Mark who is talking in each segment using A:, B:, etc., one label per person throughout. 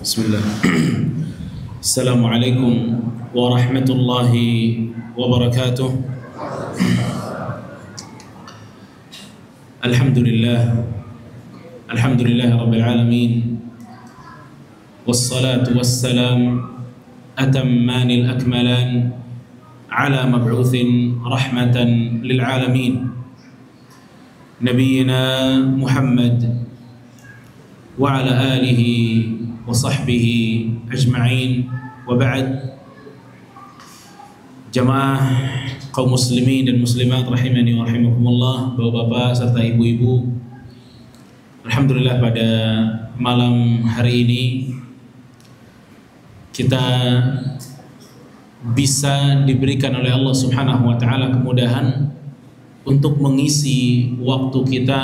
A: Bismillah. Assalamualaikum warahmatullahi wabarakatuh. Alhamdulillah. Alhamdulillah rabbil alamin. Wassalatu wassalam atammanil akmalan ala mab'uthin rahmatan lil alamin. Nabiyyina Muhammad wa ala alihi wa sahbihi ajma'in, wa ba'd. Jamaah kaum muslimin dan muslimat rahimani wa rahimakumullah, bapak-bapak serta ibu-ibu, alhamdulillah pada malam hari ini kita bisa diberikan oleh Allah Subhanahu wa taala kemudahan untuk mengisi waktu kita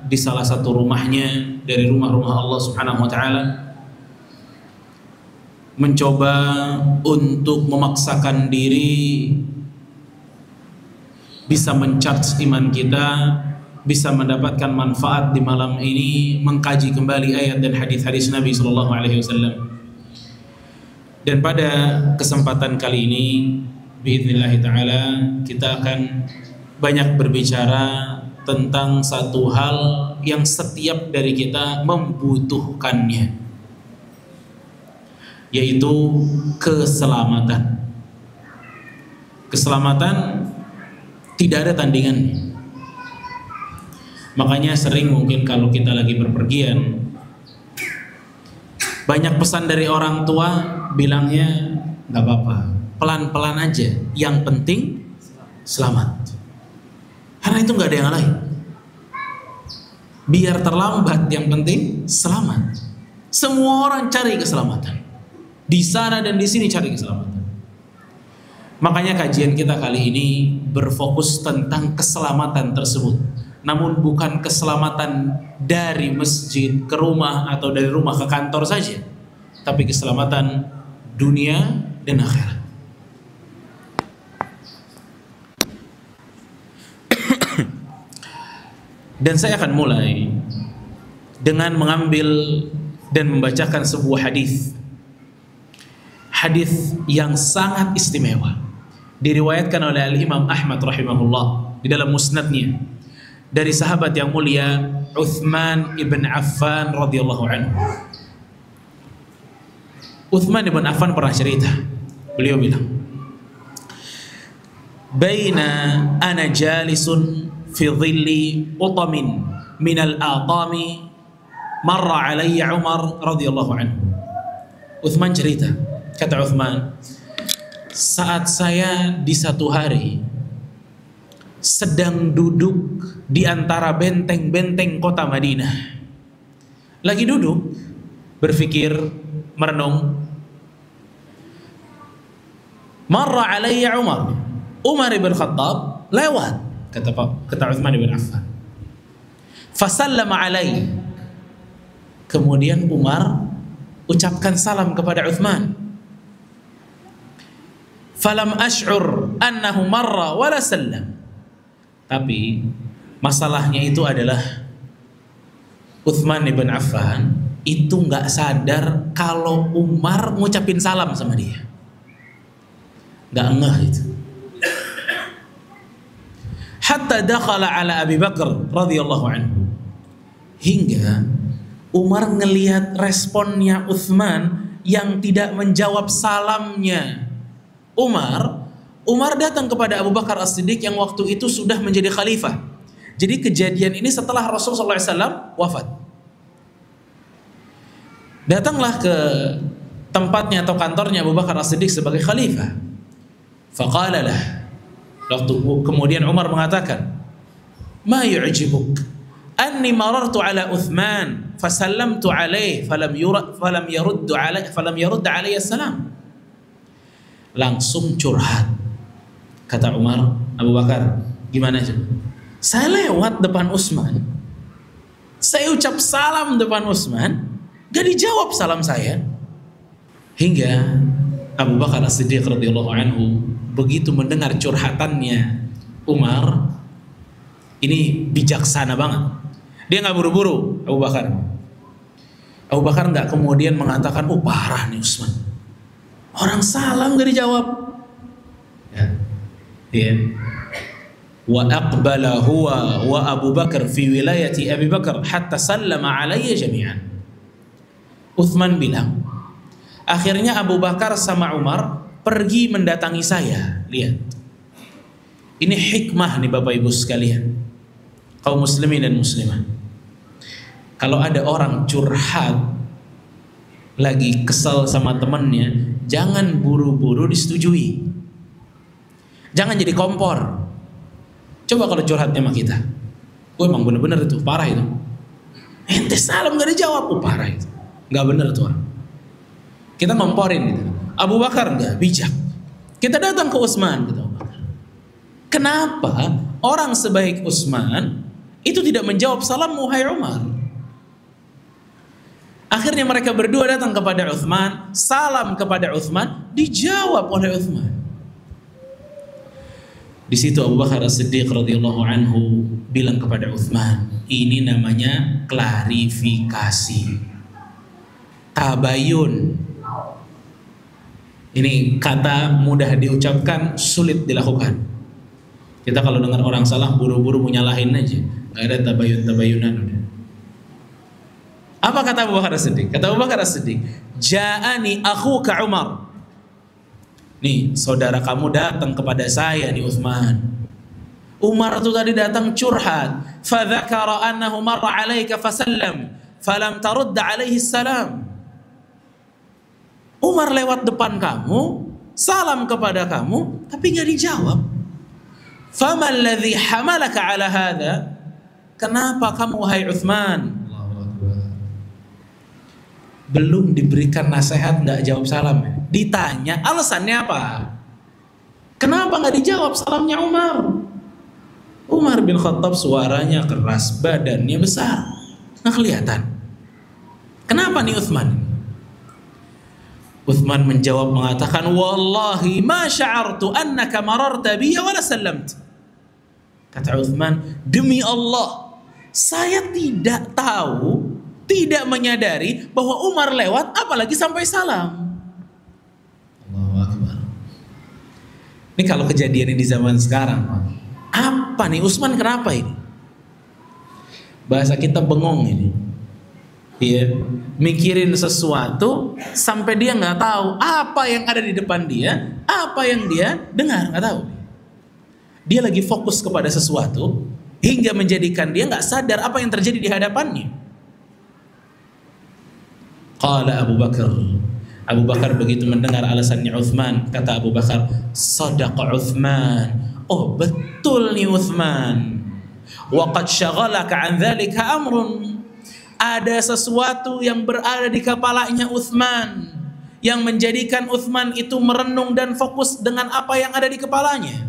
A: di salah satu rumahnya dari rumah-rumah Allah Subhanahu wa taala, mencoba untuk memaksakan diri bisa mencharge iman kita, bisa mendapatkan manfaat di malam ini, mengkaji kembali ayat dan hadis-hadis Nabi sallallahu alaihi wasallam. Dan pada kesempatan kali ini biidznillah taala kita akan banyak berbicara tentang satu hal yang setiap dari kita membutuhkannya, yaitu keselamatan. Keselamatan tidak ada tandingannya. Makanya sering mungkin kalau kita lagi berpergian, banyak pesan dari orang tua bilangnya nggak apa-apa, pelan-pelan aja, yang penting selamat. Karena itu nggak ada yang lain. Biar terlambat, yang penting selamat. Semua orang cari keselamatan. Di sana dan di sini cari keselamatan. Makanya kajian kita kali ini berfokus tentang keselamatan tersebut. Namun bukan keselamatan dari masjid ke rumah atau dari rumah ke kantor saja, tapi keselamatan dunia dan akhirat. Dan saya akan mulai dengan mengambil dan membacakan sebuah hadis. Hadis yang sangat istimewa, diriwayatkan oleh Al-Imam Ahmad rahimahullah di dalam musnadnya dari sahabat yang mulia Uthman ibn Affan radhiyallahu anhu. Uthman ibn Affan pernah cerita, beliau bilang, "Baina ana jalisun fi dhilli utamin min al-aqami marra alayya Umar radhiyallahu anhu." Uthman cerita, kata Uthman, saat saya di satu hari sedang duduk di antara benteng-benteng kota Madinah, lagi duduk berpikir, merenung, marra alayya Umar ibn Khattab lewat, kata Uthman ibn Affan, fasallama alaihi, kemudian Umar ucapkan salam kepada Uthman, falam ash'ur annahu marra wala sallam, tapi masalahnya itu adalah Uthman ibn Affan itu nggak sadar kalau Umar ngucapin salam sama dia, nggak ngeh itu. Hatta dakhala ala Abi Bakar radhiyallahu anhu, hingga Umar ngelihat responnya Uthman yang tidak menjawab salamnya Umar datang kepada Abu Bakar As-Siddiq yang waktu itu sudah menjadi khalifah. Jadi kejadian ini setelah Rasulullah SAW wafat. Datanglah ke tempatnya atau kantornya Abu Bakar As-Siddiq sebagai khalifah. Faqalalah, kemudian Umar mengatakan, ma yu'jibuk anni marartu ala Uthman fasallamtu alaih falam yarud alayya salam. Langsung curhat, kata Umar, Abu Bakar, gimana coba? Saya lewat depan Utsman, saya ucap salam depan Utsman, gak dijawab salam saya. Hingga Abu Bakar As-Siddiq radhiyallahu anhu begitu mendengar curhatannya Umar, ini bijaksana banget. Dia nggak buru-buru, Abu Bakar. Abu Bakar nggak kemudian mengatakan, oh parah nih Utsman, orang salam nggak dijawab. Ya. Wa aqbala huwa wa Abu Bakar fi wilayati Abi Bakar hatta sallama alayya jami'an. Utsman bilang, akhirnya Abu Bakar sama Umar pergi mendatangi saya. Lihat, ini hikmah nih Bapak Ibu sekalian, kaum muslimin dan muslimah. Kalau ada orang curhat lagi kesel sama temannya, jangan buru-buru disetujui, jangan jadi kompor. Coba kalau curhatnya sama kita, emang bener-bener itu parah itu, ente salam gak dijawab, parah itu, gak bener tuh orang. Kita ngomporin gitu. Abu Bakar gak bijak, kita datang ke Utsman gitu. Kenapa orang sebaik Utsman itu tidak menjawab salam wahai Umar? Akhirnya mereka berdua datang kepada Utsman, salam kepada Utsman, dijawab oleh Utsman. Di situ Abu Bakar As-Siddiq radhiyallahu anhu bilang kepada Utsman, ini namanya klarifikasi, tabayun. Ini kata mudah diucapkan, sulit dilakukan. Kita kalau dengar orang salah buru-buru mau nyalahin aja, nggak ada tabayun-tabayunan. Apa kata Abu Bakar As-Siddiq? Kata Abu Bakar As-Siddiq, ja'ani akhuka Umar. Nih, saudara kamu datang kepada saya nih Utsman. Umar itu tadi datang curhat. Fadzakara annahu marra 'alaika fasallam falam tarudd 'alaihi salam. Umar lewat depan kamu, salam kepada kamu, tapi enggak dijawab. Faman alladhi hamalaka 'ala hadha? Kenapa kamu wahai Utsman belum diberikan nasihat nggak jawab salam? Ditanya alasannya apa? Kenapa nggak dijawab salamnya Umar? Umar bin Khattab suaranya keras, badannya besar, nggak kelihatan. Kenapa nih Utsman? Utsman menjawab mengatakan, wallahi ma sya'artu annaka mararta biya wala sallamt. Kata Utsman, demi Allah, saya tidak tahu, tidak menyadari bahwa Umar lewat apalagi sampai salam. Allahu Akbar. Ini kalau kejadian ini di zaman sekarang, apa nih Utsman kenapa ini? Bahasa kita bengong ini. Dia mikirin sesuatu sampai dia nggak tahu apa yang ada di depan dia, apa yang dia dengar, nggak tahu. Dia lagi fokus kepada sesuatu hingga menjadikan dia nggak sadar apa yang terjadi di hadapannya. Qala Abu Bakar. Abu Bakar begitu mendengar alasannya Utsman, kata Abu Bakar, sadaqa Utsman. Oh, betul nih Utsman. Wa qad syaghalaka an dzalika amrun. Ada sesuatu yang berada di kepalanya Utsman yang menjadikan Utsman itu merenung dan fokus dengan apa yang ada di kepalanya.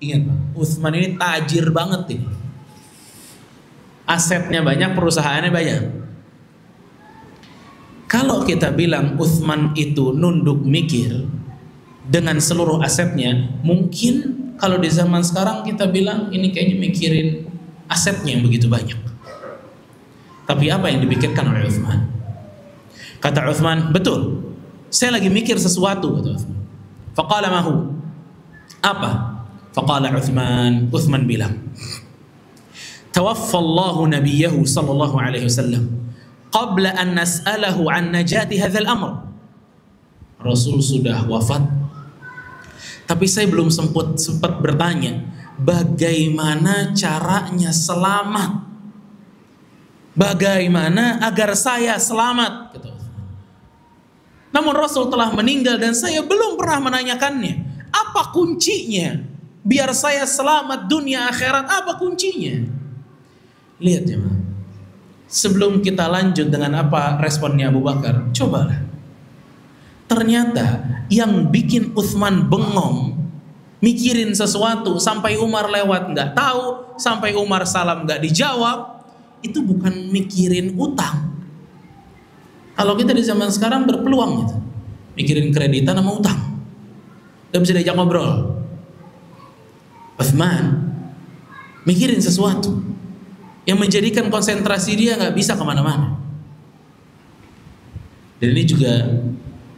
A: Ingat, Utsman ini tajir banget ini. Asetnya banyak, perusahaannya banyak. Kalau kita bilang Utsman itu nunduk mikir dengan seluruh asetnya, mungkin kalau di zaman sekarang kita bilang ini kayaknya mikirin asetnya yang begitu banyak. Tapi apa yang dipikirkan oleh Utsman? Kata Utsman, betul, saya lagi mikir sesuatu, kata Utsman. Faqala mahu, apa? Faqala Utsman bilang, tawaffallahu nabiyahu sallallahu alaihi wasallam qabla an nas'alahu an najati hadzal amr. Rasul sudah wafat, tapi saya belum sempat bertanya bagaimana caranya selamat, bagaimana agar saya selamat, kata Utsman. Namun Rasul telah meninggal dan saya belum pernah menanyakannya apa kuncinya biar saya selamat dunia akhirat, apa kuncinya? Lihat jemaah, sebelum kita lanjut dengan apa responnya Abu Bakar, cobalah. Ternyata yang bikin Utsman bengong, mikirin sesuatu sampai Umar lewat nggak tahu, sampai Umar salam nggak dijawab, itu bukan mikirin utang. Kalau kita di zaman sekarang berpeluang gitu, mikirin kreditan sama utang, gak bisa diajak ngobrol. Utsman mikirin sesuatu yang menjadikan konsentrasi dia gak bisa kemana-mana. Dan ini juga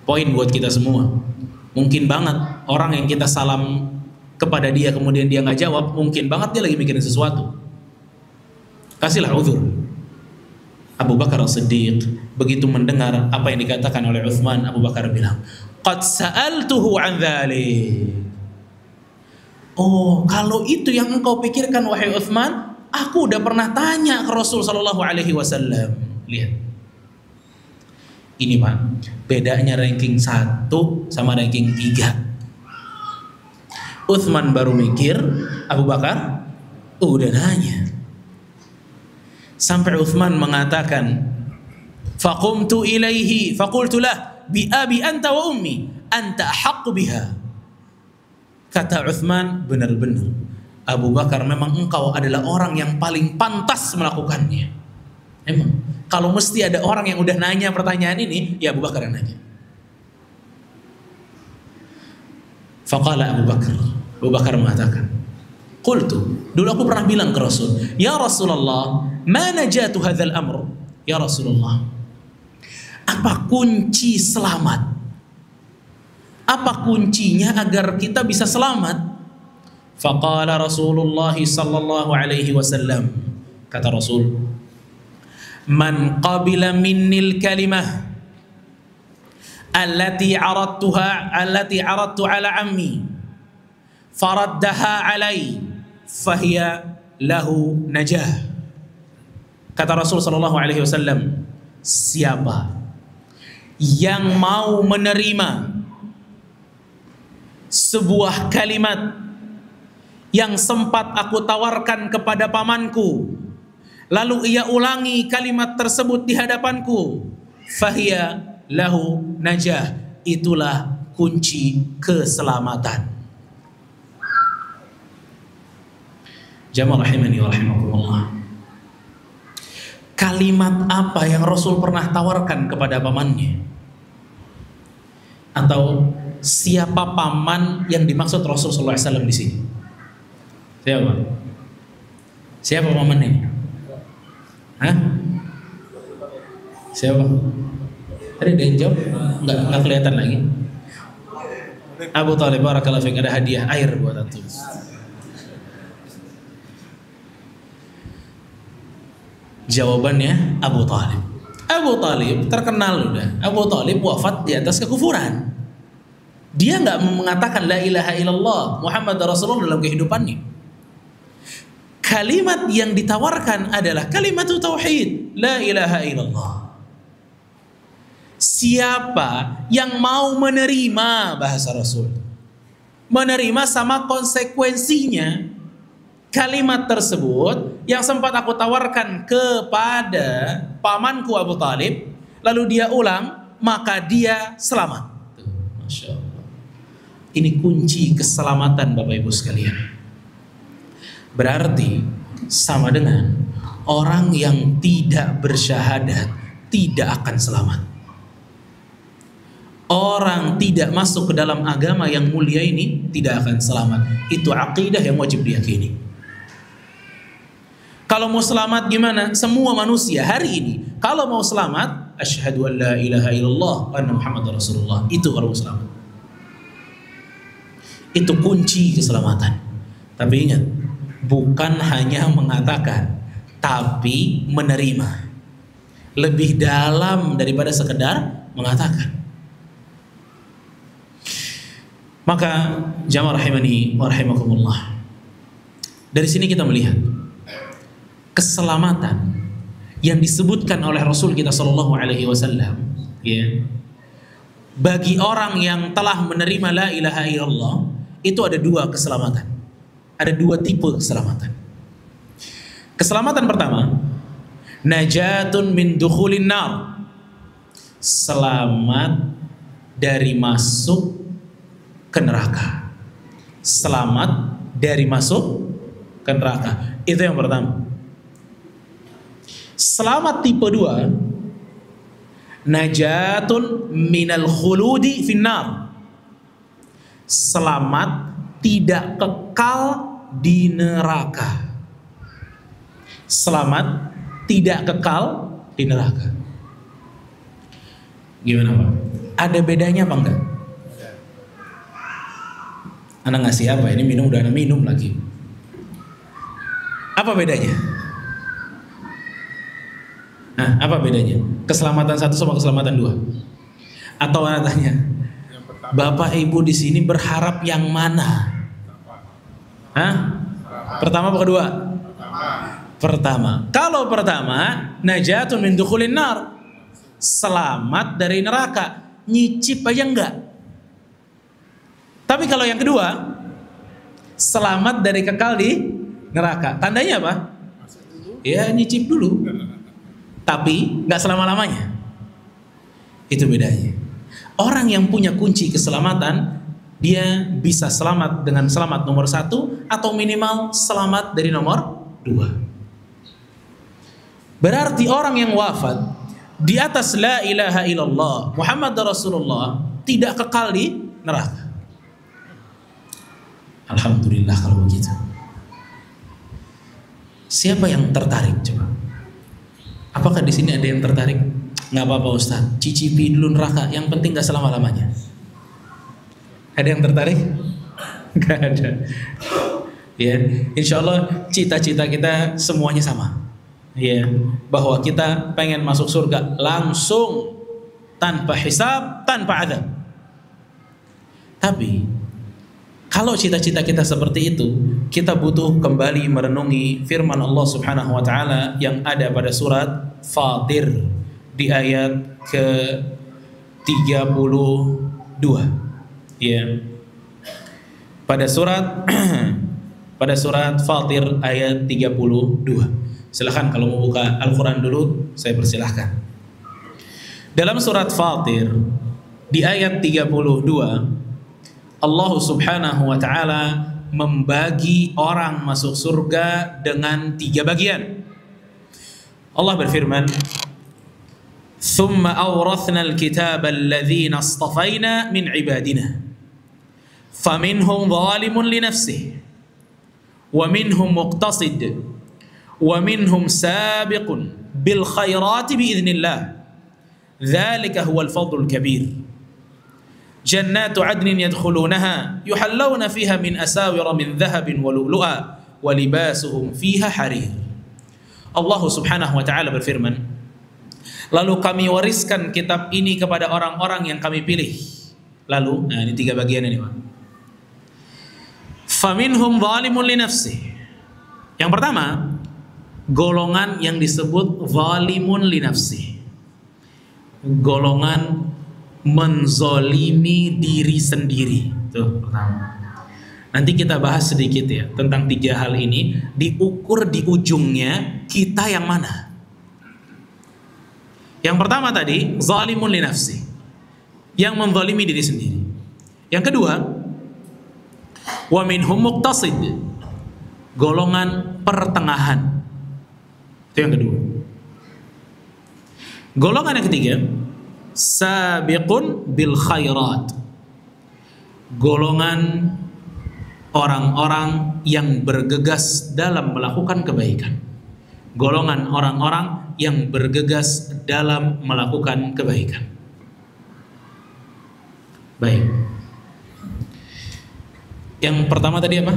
A: poin buat kita semua. Mungkin banget orang yang kita salam kepada dia kemudian dia nggak jawab, mungkin banget dia lagi mikirin sesuatu. Kasihlah uzur. Abu Bakar As-Siddiq begitu mendengar apa yang dikatakan oleh Uthman, Abu Bakar bilang, "Qad sa'altuhu an dzalik." Oh, kalau itu yang engkau pikirkan wahai Uthman, aku udah pernah tanya ke Rasul sallallahu alaihi wasallam. Lihat. Ini Pak, bedanya ranking 1 sama ranking 3. Uthman baru mikir, Abu Bakar udah nanya. Sampai Uthman mengatakan, faqumtu ilaihi faqultu lah bi abi anta wa ummi anta ahaqqu biha. Kata Uthman, benar-benar Abu Bakar, memang engkau adalah orang yang paling pantas melakukannya. Emang kalau mesti ada orang yang udah nanya pertanyaan ini, ya Abu Bakar yang nanya. Faqala Abu Bakar mengatakan, qultu, dulu aku pernah bilang ke Rasul, ya Rasulullah, ma najatu hadzal amr? Ya Rasulullah, apa kunci selamat? Apa kuncinya agar kita bisa selamat? Faqala Rasulullah sallallahu alaihi wasallam, kata Rasul, man qabila minnil kalimah allati aradtu ala ammi faraddaha alai fahiya lahu najah. Kata Rasul sallallahu alaihi wasallam, siapa yang mau menerima sebuah kalimat yang sempat aku tawarkan kepada pamanku, lalu ia ulangi kalimat tersebut di hadapanku, fahiya lahu najah, itulah kunci keselamatan. Jamaah rahimani wa rahimakumullah. Kalimat apa yang Rasul pernah tawarkan kepada pamannya? Atau siapa paman yang dimaksud Rasul sallallahu alaihi wasallam di sini? Siapa? Siapa paman ini? Hah? Siapa? Tadi ada yang jawab? Enggak kelihatan lagi. Abu Talib, barakallahu fiik, ada hadiah air buat antum. Jawabannya Abu Talib. Abu Talib terkenal udah. Abu Talib wafat di atas kekufuran. Dia nggak mengatakan la ilaha illallah Muhammad Rasulullah dalam kehidupannya. Kalimat yang ditawarkan adalah kalimat tauhid, la ilaha illallah. Siapa yang mau menerima bahasa Rasul, menerima sama konsekuensinya kalimat tersebut yang sempat aku tawarkan kepada pamanku Abu Talib, lalu dia ulang, maka dia selamat. Masya Allah. Ini kunci keselamatan Bapak Ibu sekalian. Berarti sama dengan orang yang tidak bersyahadat tidak akan selamat. Orang tidak masuk ke dalam agama yang mulia ini tidak akan selamat. Itu akidah yang wajib diyakini. Kalau mau selamat gimana? Semua manusia hari ini kalau mau selamat, asyhadu an la ilaha illallah wa anna Muhammadar Rasulullah. Itu kalau mau selamat. Itu kunci keselamatan. Tapi ingat, bukan hanya mengatakan, tapi menerima. Lebih dalam daripada sekedar mengatakan. Maka jamaah rahimani wa rahimakumullah, dari sini kita melihat keselamatan yang disebutkan oleh Rasul kita sallallahu alaihi wasallam, ya, bagi orang yang telah menerima la ilaha illallah, itu ada dua keselamatan. Ada dua tipe keselamatan. Keselamatan pertama, najatun min dukhulin nar. Selamat dari masuk ke neraka. Selamat dari masuk ke neraka. Itu yang pertama. Selamat tipe dua, najatun minal khuludi finnar. Selamat tidak kekal di neraka. Selamat tidak kekal di neraka. Gimana Pak? Ada bedanya apa enggak? Anak ngasih apa? Ini minum udah anak minum lagi. Apa bedanya? Nah, apa bedanya? Keselamatan satu sama keselamatan dua? Atau anak tanya, Bapak Ibu di sini berharap yang mana? Hah? Pertama apa kedua? Pertama. Kalau pertama, najatun min dukhulin nar. Selamat dari neraka. Nyicip aja enggak. Tapi kalau yang kedua, selamat dari kekal di neraka. Tandanya apa? Ya nyicip dulu. Tapi nggak selama-lamanya. Itu bedanya. Orang yang punya kunci keselamatan, dia bisa selamat dengan selamat nomor 1 atau minimal selamat dari nomor 2. Berarti orang yang wafat di atas la ilaha illallah Muhammad Rasulullah tidak kekal di neraka. Alhamdulillah kalau begitu. Siapa yang tertarik coba? Apakah di sini ada yang tertarik? Nggak apa-apa Ustaz, cicipi dulu neraka. Yang penting nggak selama-lamanya. Ada yang tertarik? Nggak ada. Ya, insya Allah cita-cita kita semuanya sama. Ya, bahwa kita pengen masuk surga langsung tanpa hisab, tanpa adab. Tapi kalau cita-cita kita seperti itu, kita butuh kembali merenungi firman Allah Subhanahu wa taala yang ada pada surat Fatir di ayat ke-32. Ya. Pada surat Fatir ayat 32. Silakan kalau mau buka Al-Qur'an dulu, saya persilahkan. Dalam surat Fatir di ayat 32, Allah Subhanahu wa taala membagi orang masuk surga dengan 3 bagian. Allah berfirman, "Tsumma awrathna al-kitaba alladhina istafayna min ibadina. Faminhum zalimun li nafsihi, wa minhum muqtasid, wa minhum sabiqun bil khairati bi idznillah. Dzalika huwal fadlul kabir. Jannatu adnin yadkhulunaha yuhallawna fiha min asawira min dhahabin wa lu'lu'a wa libasuhum fiha harir." Allah Subhanahu wa taala berfirman, lalu kami wariskan kitab ini kepada orang-orang yang kami pilih. Lalu, nah ini 3 bagian ini, Pak. Faminhum zalimun li nafsihi. Yang pertama, golongan yang disebut zalimun li nafsihi. Golongan menzolimi diri sendiri. Itu pertama. Nanti kita bahas sedikit ya tentang 3 hal ini. Diukur di ujungnya kita yang mana. Yang pertama tadi zalimun li nafsi, yang menzalimi diri sendiri. Yang kedua, wa minhum muqtasid, golongan pertengahan. Itu yang kedua. Golongan yang ketiga, sabiqun bil khairat, golongan orang-orang yang bergegas dalam melakukan kebaikan. Golongan orang-orang yang bergegas dalam melakukan kebaikan. Baik. Yang pertama tadi apa?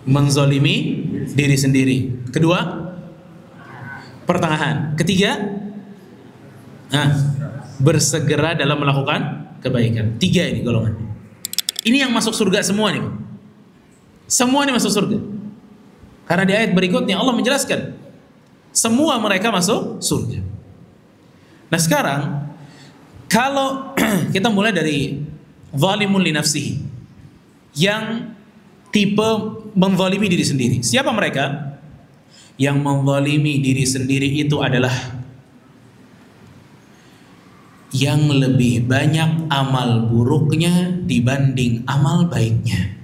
A: Menzolimi diri sendiri. Kedua, pertengahan. Ketiga, bersegera dalam melakukan kebaikan. 3 ini golongan. Ini yang masuk surga semua nih. Semua ini masuk surga. Karena di ayat berikutnya Allah menjelaskan semua mereka masuk surga. Nah sekarang kalau kita mulai dari zalimun li nafsihi, yang tipe menzalimi diri sendiri. Siapa mereka? Yang menzalimi diri sendiri itu adalah yang lebih banyak amal buruknya dibanding amal baiknya.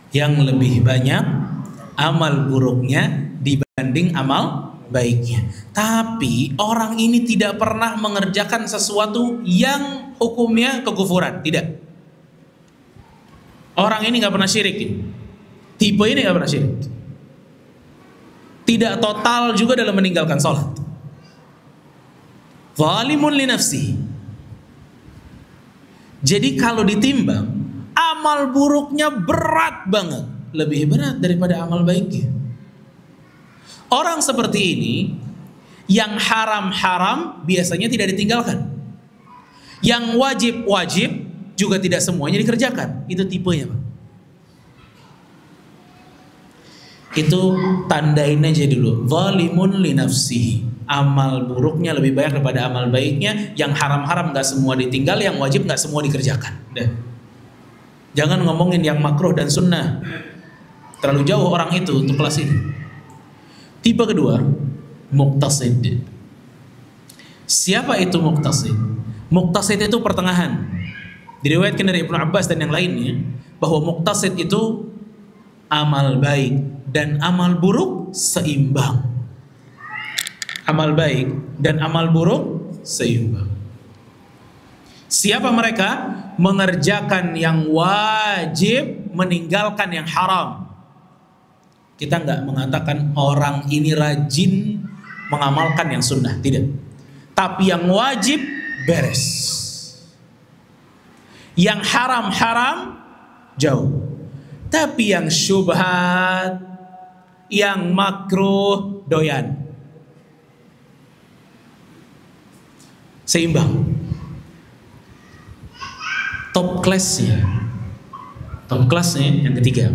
A: Yang lebih banyak amal buruknya dibanding amal baiknya. Tapi orang ini tidak pernah mengerjakan sesuatu yang hukumnya kekufuran. Tidak. Orang ini gak pernah syirik. Tipe ini gak pernah syirik. Tidak total juga dalam meninggalkan sholat. Zalimun li nafsihi. Jadi kalau ditimbang, amal buruknya berat banget, lebih berat daripada amal baiknya. Orang seperti ini, yang haram-haram biasanya tidak ditinggalkan. Yang wajib-wajib juga tidak semuanya dikerjakan. Itu tipenya, Pak. Itu tandain aja dulu. Zalimun li nafsihi. Amal buruknya lebih banyak daripada amal baiknya. Yang haram-haram gak semua ditinggal, yang wajib gak semua dikerjakan. Udah. Jangan ngomongin yang makruh dan sunnah. Terlalu jauh orang itu untuk kelas ini. Tipe kedua, muqtasid. Siapa itu muqtasid? Muqtasid itu pertengahan. Diriwayatkan dari Ibnu Abbas dan yang lainnya bahwa muqtasid itu amal baik dan amal buruk seimbang. Amal baik dan amal buruk seimbang. Siapa mereka? Mengerjakan yang wajib, meninggalkan yang haram. Kita nggak mengatakan orang ini rajin mengamalkan yang sunnah, tidak. Tapi yang wajib beres. Yang haram-haram jauh. Tapi yang syubhat, yang makruh doyan. Seimbang. Top kelasnya yang ketiga,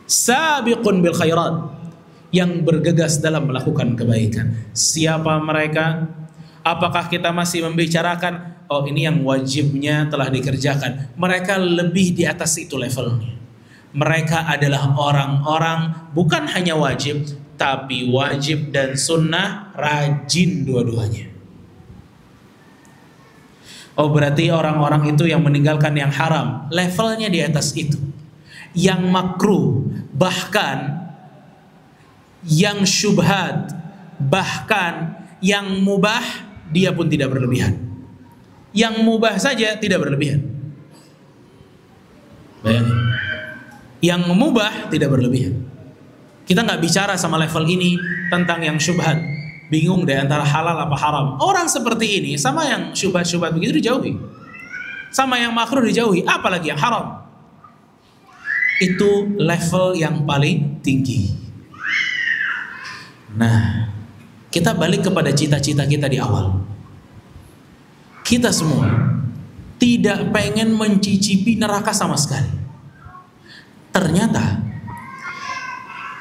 A: sabiqun bil khairat, yang bergegas dalam melakukan kebaikan. Siapa mereka? Apakah kita masih membicarakan oh ini yang wajibnya telah dikerjakan? Mereka lebih di atas itu levelnya. Mereka adalah orang-orang bukan hanya wajib, tapi wajib dan sunnah rajin dua-duanya. Oh berarti orang-orang itu yang meninggalkan yang haram, levelnya di atas itu. Yang makruh, bahkan yang syubhat, bahkan yang mubah, dia pun tidak berlebihan. Yang mubah saja tidak berlebihan. Bayangin. Yang mubah tidak berlebihan. Kita nggak bicara sama level ini tentang yang syubhat. Bingung deh antara halal apa haram. Orang seperti ini sama yang syubhat-syubhat begitu dijauhi. Sama yang makruh dijauhi, apalagi yang haram. Itu level yang paling tinggi. Nah, kita balik kepada cita-cita kita di awal. Kita semua tidak pengen mencicipi neraka sama sekali. Ternyata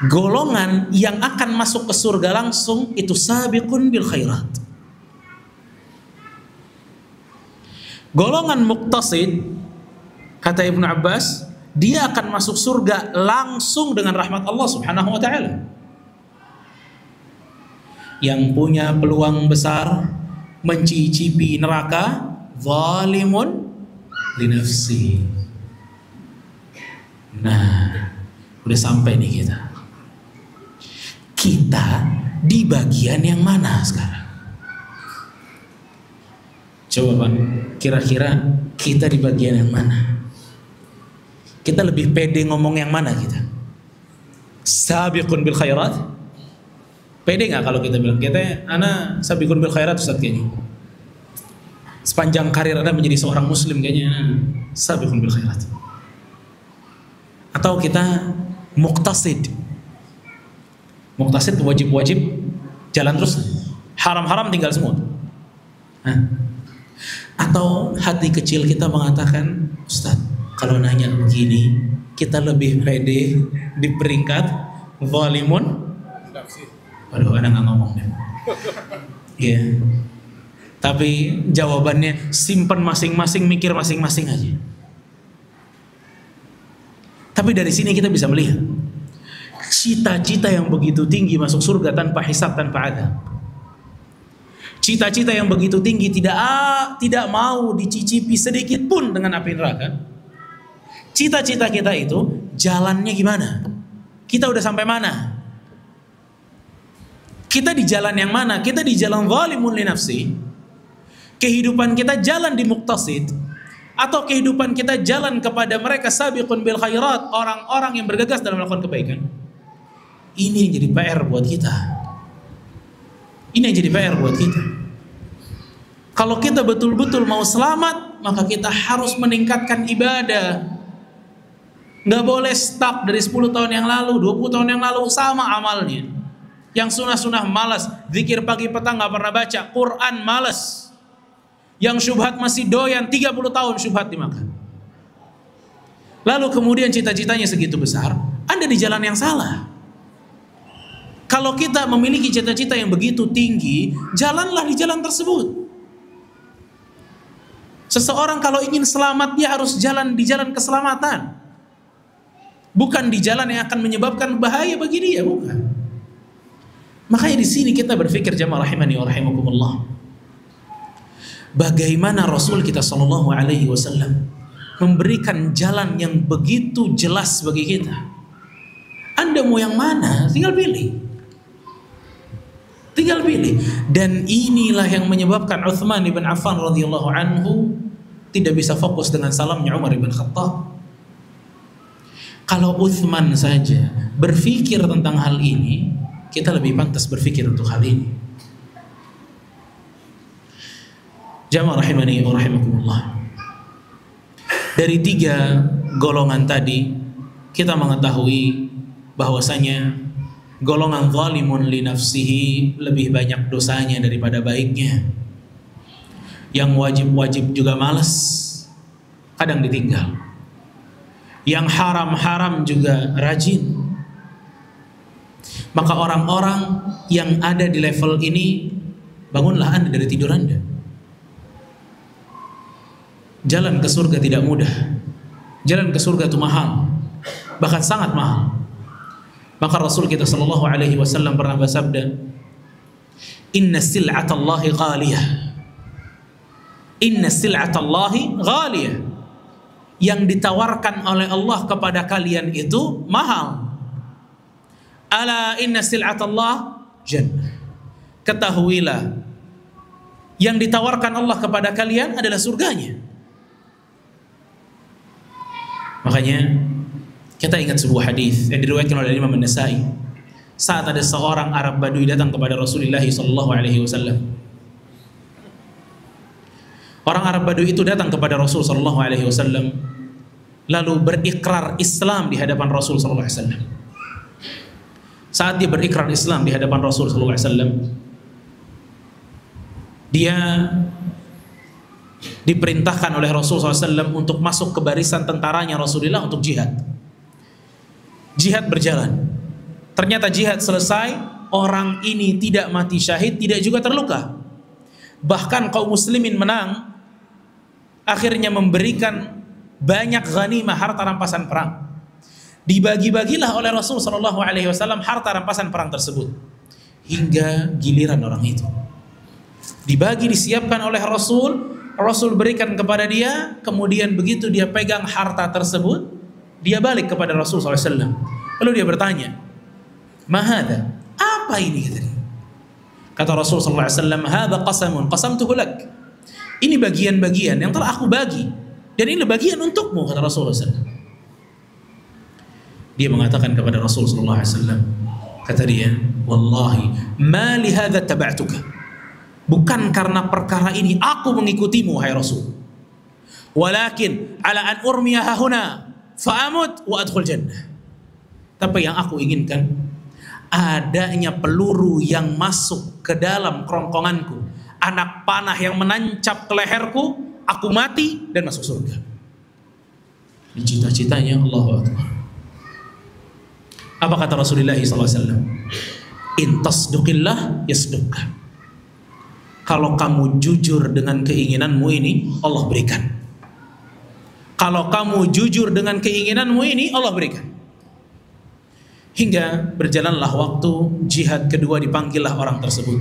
A: golongan yang akan masuk ke surga langsung itu sabiqun bil khairat. Golongan muqtasid, kata Ibnu Abbas, dia akan masuk surga langsung dengan rahmat Allah Subhanahu wa taala. Yang punya peluang besar mencicipi neraka, zalimun li nafsi. Nah, udah sampai nih kita. Kita di bagian yang mana sekarang? Coba Pak, kira-kira kita di bagian yang mana? Kita lebih pede ngomong yang mana kita? Sabiqun bil khairat? Pede nggak kalau kita bilang kita ana sabiqun bil khairat Ustaz kayaknya? Sepanjang karir Anda menjadi seorang muslim kayaknya sabiqun bil khairat. Atau kita muqtasid? Muqtasid wajib-wajib jalan terus, haram-haram tinggal semua. Atau hati kecil kita mengatakan, Ustaz, kalau nanya begini, kita lebih pede di peringkat zalimun. Waduh, ada nggak ngomong deh. Iya. Tapi jawabannya simpan masing-masing, mikir masing-masing aja. Tapi dari sini kita bisa melihat cita-cita yang begitu tinggi masuk surga tanpa hisab, tanpa adab. Cita-cita yang begitu tinggi tidak mau dicicipi sedikit pun dengan api neraka. Cita-cita kita itu jalannya gimana? Kita udah sampai mana? Kita di jalan yang mana? Kita di jalan zalimun li nafsi. Kehidupan kita jalan di muqtasid, atau kehidupan kita jalan kepada mereka sabiqun bil khairat, orang-orang yang bergegas dalam melakukan kebaikan. Ini yang jadi PR buat kita. Ini yang jadi PR buat kita. Kalau kita betul-betul mau selamat, maka kita harus meningkatkan ibadah. Nggak boleh stuck dari 10 tahun yang lalu, 20 tahun yang lalu sama amalnya. Yang sunah-sunah malas, zikir pagi petang nggak pernah baca, Quran malas. Yang syubhat masih doyan, 30 tahun syubhat dimakan. Lalu kemudian cita-citanya segitu besar, Anda di jalan yang salah. Kalau kita memiliki cita-cita yang begitu tinggi, jalanlah di jalan tersebut. Seseorang kalau ingin selamat, dia harus jalan di jalan keselamatan, bukan di jalan yang akan menyebabkan bahaya bagi dia, bukan. Makanya di sini kita berpikir, jamaah rahimani wa rahimakumullah, bagaimana Rasul kita sallallahu alaihi wasallam memberikan jalan yang begitu jelas bagi kita. Anda mau yang mana? Tinggal pilih. Tinggal pilih. Dan inilah yang menyebabkan Utsman bin Affan radhiyallahu anhu tidak bisa fokus dengan salamnya Umar bin Khattab. Kalau Utsman saja berpikir tentang hal ini, kita lebih pantas berpikir untuk hal ini. Jamaah rahimani wa rahimakumullah. Dari 3 golongan tadi kita mengetahui bahwasanya golongan zalimun li nafsihi lebih banyak dosanya daripada baiknya. Yang wajib-wajib juga malas, kadang ditinggal. Yang haram-haram juga rajin. Maka orang-orang yang ada di level ini, bangunlah Anda dari tidur Anda. Jalan ke surga tidak mudah. Jalan ke surga itu mahal, bahkan sangat mahal. Maka Rasul kita sallallahu alaihi wasallam pernah bersabda, "Inna sil'atallahi ghaliyah." Inna sil'atallahi ghaliyah. Yang ditawarkan oleh Allah kepada kalian itu mahal. Ala inna sil'atallah jannah. Ketahuilah, yang ditawarkan Allah kepada kalian adalah surganya. Makanya kita ingat sebuah hadis yang diriwayatkan oleh Imam An-Nasa'i. Saat ada seorang Arab Badui datang kepada Rasulullah sallallahu alaihi wasallam. Orang Arab Badui itu datang kepada Rasul sallallahu alaihi wasallam lalu berikrar Islam di hadapan Rasul sallallahu alaihi wasallam. Saat dia berikrar Islam di hadapan Rasul sallallahu alaihi wasallam, dia diperintahkan oleh Rasul sallallahu alaihi wasallam untuk masuk ke barisan tentaranya Rasulullah untuk jihad. Jihad berjalan. Ternyata jihad selesai, orang ini tidak mati syahid, tidak juga terluka. Bahkan kaum muslimin menang, akhirnya memberikan banyak ghanimah, harta rampasan perang. Dibagi-bagilah oleh Rasul sallallahu alaihi wasallam harta rampasan perang tersebut. Hingga giliran orang itu dibagi, disiapkan oleh Rasul, Rasul berikan kepada dia, kemudian begitu dia pegang harta tersebut, dia balik kepada Rasul SAW. Lalu dia bertanya, "Mahada?" Apa ini? Kata Rasul SAW, "Hada qasamun qasamtuhu lak." Ini bagian-bagian yang telah aku bagi, dan ini bagian untukmu, kata Rasul SAW. Dia mengatakan kepada Rasul SAW, kata dia, "Wallahi, ma li hadha taba'tuka." Bukan karena perkara ini aku mengikutimu, hai Rasul. Walakin ala an urmiya hahuna fa'amut wa adkhul jannah. Tapi yang aku inginkan adanya peluru yang masuk ke dalam kerongkonganku, anak panah yang menancap ke leherku, aku mati dan masuk surga. Ini cita-citanya. Allahu Akbar. Apa kata Rasulullah SAW? In tasduqillah yasduqka. Kalau kamu jujur dengan keinginanmu ini, Allah berikan. Kalau kamu jujur dengan keinginanmu ini, Allah berikan. Hingga berjalanlah waktu, jihad kedua dipanggillah orang tersebut.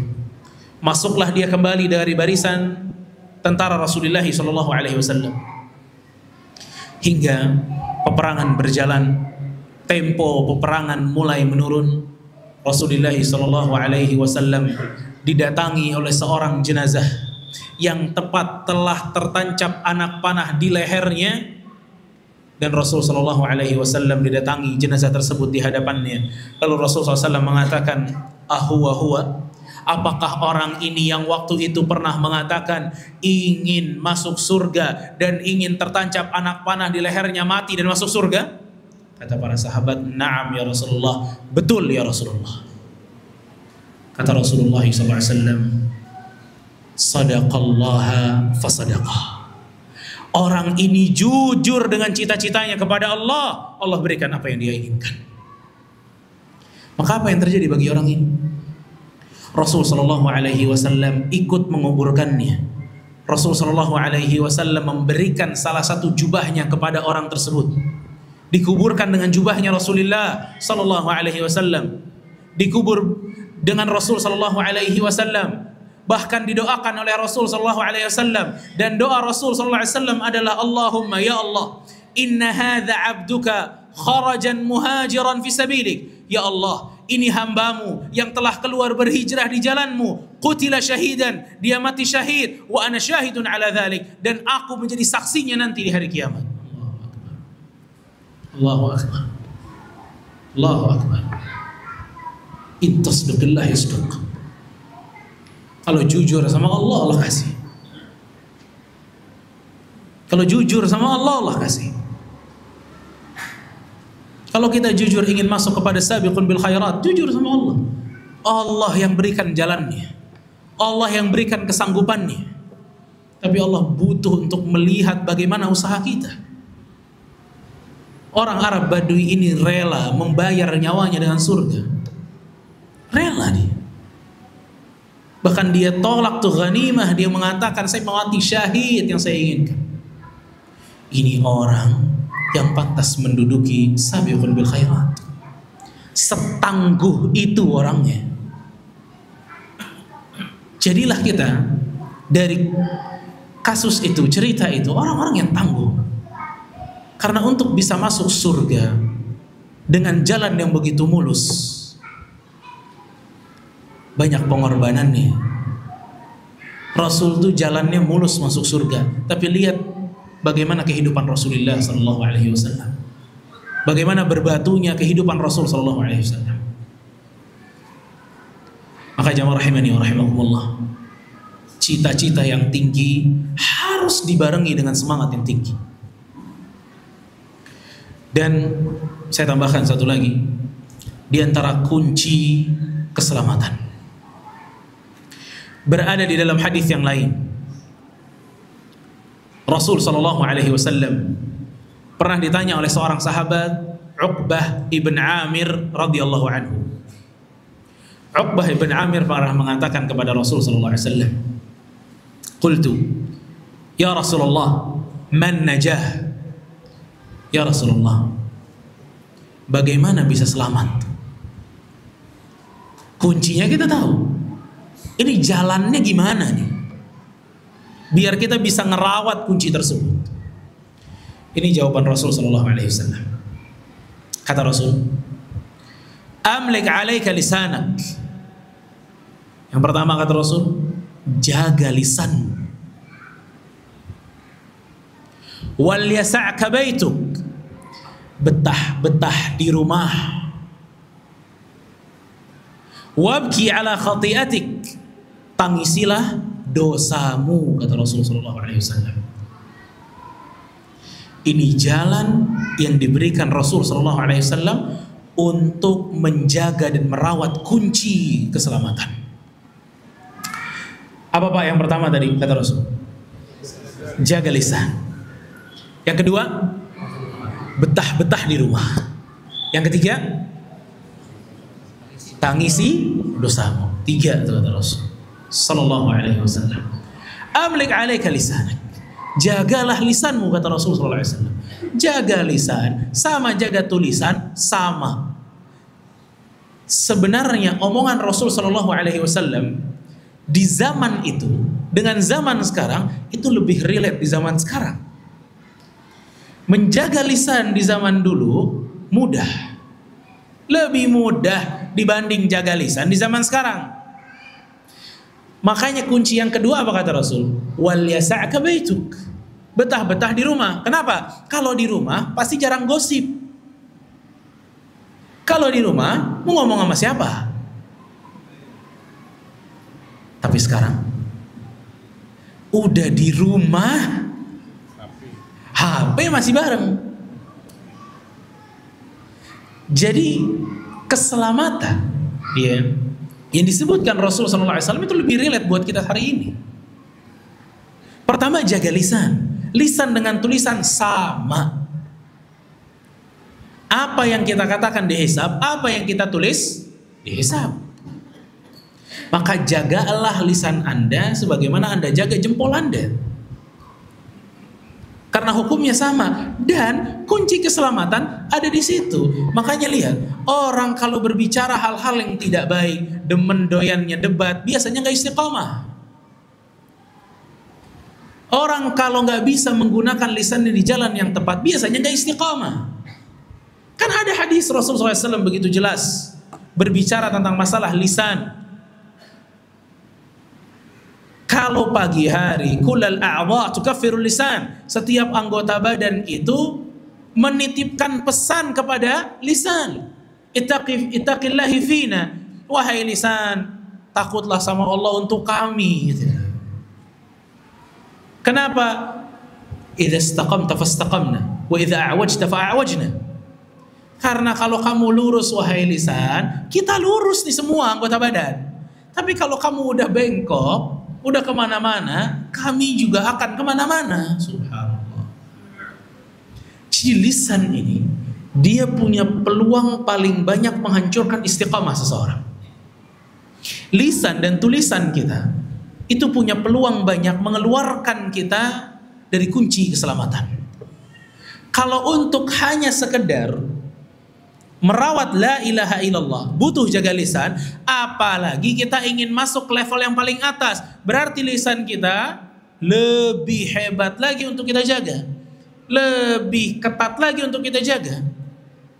A: Masuklah dia kembali dari barisan tentara Rasulullah SAW. Hingga peperangan berjalan, tempo peperangan mulai menurun. Rasulullah SAW didatangi oleh seorang jenazah yang tepat telah tertancap anak panah di lehernya, dan Rasul sallallahu alaihi wasallam didatangi jenazah tersebut di hadapannya. Lalu Rasul SAW mengatakan, "Ahuwa huwa?" Apakah orang ini yang waktu itu pernah mengatakan ingin masuk surga dan ingin tertancap anak panah di lehernya mati dan masuk surga? Kata para sahabat, "Na'am ya Rasulullah." Betul ya Rasulullah. Kata Rasulullah SAW, "Sadaqallaha fasadaqah." Orang ini jujur dengan cita-citanya kepada Allah, Allah berikan apa yang dia inginkan. Maka apa yang terjadi bagi orang ini? Rasul sallallahu alaihi wasallam ikut menguburkannya. Rasul sallallahu alaihi wasallam memberikan salah satu jubahnya kepada orang tersebut. Dikuburkan dengan jubahnya Rasulullah sallallahu alaihi wasallam. Dikubur dengan Rasul sallallahu alaihi wasallam. Bahkan didoakan oleh Rasul sallallahu alaihi wasallam, dan doa Rasul sallallahu alaihi wasallam adalah, Allahumma ya Allah, inna hadza 'abduka kharajan muhajiran fi sabilik. Ya Allah, ini hambamu yang telah keluar berhijrah di jalanmu, qutila syahidan, dia mati syahid, wa ana syahidun ala dzalik, dan aku menjadi saksinya nanti di hari kiamat. Allahu akbar. Allahu akbar. In tasdiqillah yasduq. Kalau jujur sama Allah, Allah kasih. Kalau jujur sama Allah, Allah kasih. Kalau kita jujur ingin masuk kepada sabiqun bil khairat, jujur sama Allah. Allah yang berikan jalannya, Allah yang berikan kesanggupannya. Tapi Allah butuh untuk melihat bagaimana usaha kita. Orang Arab Badui ini rela membayar nyawanya dengan surga. Rela dia. Bahkan dia tolak tuh ghanimah, dia mengatakan saya mati syahid yang saya inginkan. Ini orang yang pantas menduduki sabiqun bil khairat. Setangguh itu orangnya. Jadilah kita dari kasus itu, cerita itu, orang-orang yang tangguh. Karena untuk bisa masuk surga dengan jalan yang begitu mulus, banyak pengorbanannya. Rasul itu jalannya mulus masuk surga, tapi lihat bagaimana kehidupan Rasulullah sallallahu alaihi wasallam. Bagaimana berbatunya kehidupan Rasul sallallahu alaihi wasallam. Maka jamaah rahimani wa rahimakumullah, cita-cita yang tinggi harus dibarengi dengan semangat yang tinggi. Dan saya tambahkan satu lagi, di antara kunci keselamatan berada di dalam hadis yang lain. Rasul sallallahu alaihi wasallam pernah ditanya oleh seorang sahabat, Uqbah ibn Amir radhiyallahu anhu. Uqbah ibn Amir pernah mengatakan kepada Rasul sallallahu alaihi wasallam, "Qultu, ya Rasulullah, man najah?" Ya Rasulullah, bagaimana bisa selamat? Kuncinya kita tahu. Ini jalannya gimana nih? Biar kita bisa ngerawat kunci tersebut. Ini jawaban Rasul sallallahu alaihi wasallam. Kata Rasul, "Amlik 'alaika lisanak." Yang pertama kata Rasul, jaga lisanmu. "Wal yas'aka baituk." Betah-betah di rumah. "Wabki 'ala khati'atik." Tangisilah dosamu, kata Rasulullah SAW. Ini jalan yang diberikan Rasul SAW untuk menjaga dan merawat kunci keselamatan. Apa Pak yang pertama tadi kata Rasul? Jaga lisan. Yang kedua, betah-betah di rumah. Yang ketiga, tangisi dosamu. 3 kata Rasul sallallahu alaihi wasallam. Amlik 'alaika lisanak. Jagalah lisanmu, kata Rasul sallallahu alaihi wasallam. Jaga lisan sama jaga tulisan sama. Sebenarnya omongan Rasul sallallahu alaihi wasallam di zaman itu dengan zaman sekarang itu lebih relate di zaman sekarang. Menjaga lisan di zaman dulu mudah. Lebih mudah dibanding jaga lisan di zaman sekarang. Makanya kunci yang kedua apa kata Rasul? Wal yasa'ka baituk. Betah-betah di rumah. Kenapa? Kalau di rumah pasti jarang gosip. Kalau di rumah mau ngomong sama siapa? Tapi sekarang udah di rumah, HP masih bareng. Jadi keselamatan ya, yang disebutkan Rasulullah SAW itu lebih relate buat kita hari ini. Pertama, jaga lisan. Lisan dengan tulisan sama. Apa yang kita katakan dihisab, apa yang kita tulis dihisab. Maka jagalah lisan Anda sebagaimana Anda jaga jempol Anda. Karena hukumnya sama dan kunci keselamatan ada di situ. Makanya lihat, orang kalau berbicara hal-hal yang tidak baik, demen doyannya debat, biasanya nggak istiqomah. Orang kalau nggak bisa menggunakan lisannya di jalan yang tepat, biasanya nggak istiqomah. Kan ada hadis Rasulullah SAW begitu jelas berbicara tentang masalah lisan. Kalau pagi hari, kullal a'dha tukaffirul lisan, setiap anggota badan itu menitipkan pesan kepada lisan. Ittaqillahi fina, wahai lisan, takutlah sama Allah untuk kami. Gitu. Kenapa? Idza istaqamta fastaqamna, wa idza a'wajta fa'awajna. Karena kalau kamu lurus wahai lisan, kita lurus nih semua anggota badan. Tapi kalau kamu udah bengkok, udah kemana-mana, kami juga akan kemana-mana. Subhanallah. Jadi lisan ini, dia punya peluang paling banyak menghancurkan istiqamah seseorang. Lisan dan tulisan kita itu punya peluang banyak mengeluarkan kita dari kunci keselamatan. Kalau untuk hanya sekedar merawat la ilaha illallah butuh jaga lisan, apalagi kita ingin masuk level yang paling atas, berarti lisan kita lebih hebat lagi untuk kita jaga, lebih ketat lagi untuk kita jaga.